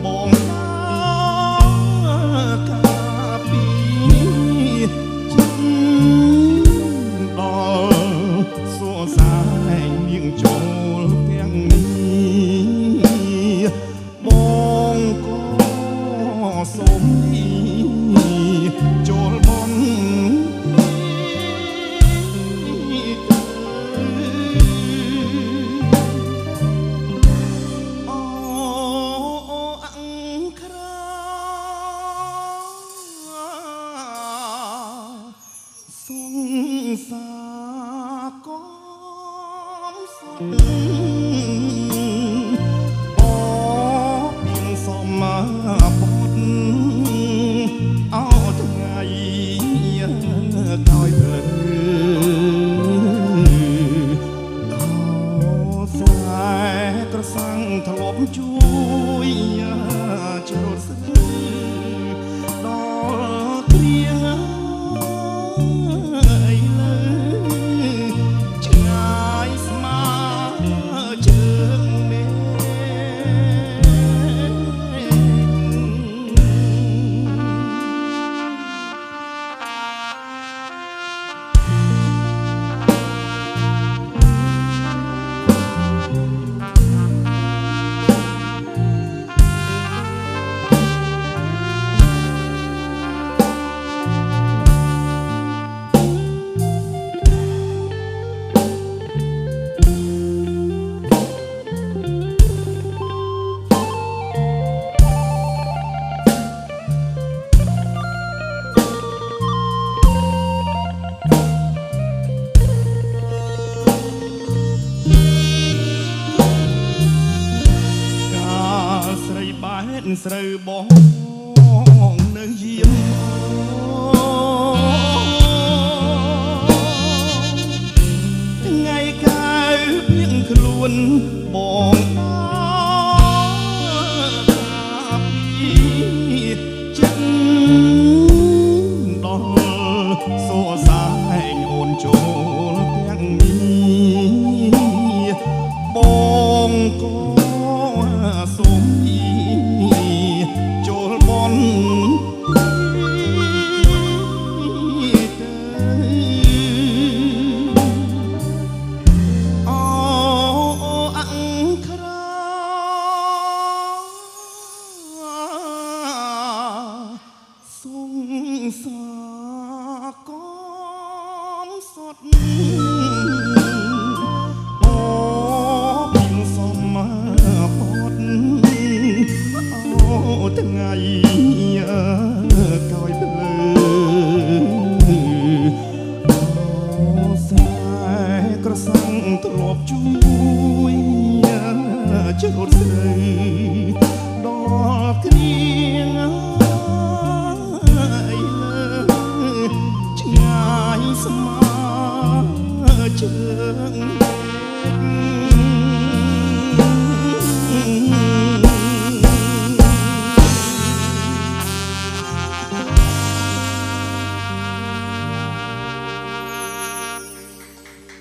បងកាពីដល់សួរសាយនាងចូលទាំងនេះបងក៏សូមចូលបងសាកំសត់អូពីងសមបត់អោថ្ងៃក្រោយព្រលឺអោស្នេហ៍ក្រសាំងធ្លាប់ជួយជ្រត់ស្នេហ៍ដល់គ្រាស្រូវបងនៅយាមថ្ងៃកើភៀងខ្លួនបងពីចិនដល់សួរសាយអូនចូលទាំងនេះបងក៏សូមចូលបនអូអង្គ្រាសងសាកំសត់អូពីងសមបត់ថ្ងៃក្រោយភ្លឺអូស្នេហ៍ក្រសាំងធ្លាប់ជួយជ្រត់ស្រូវ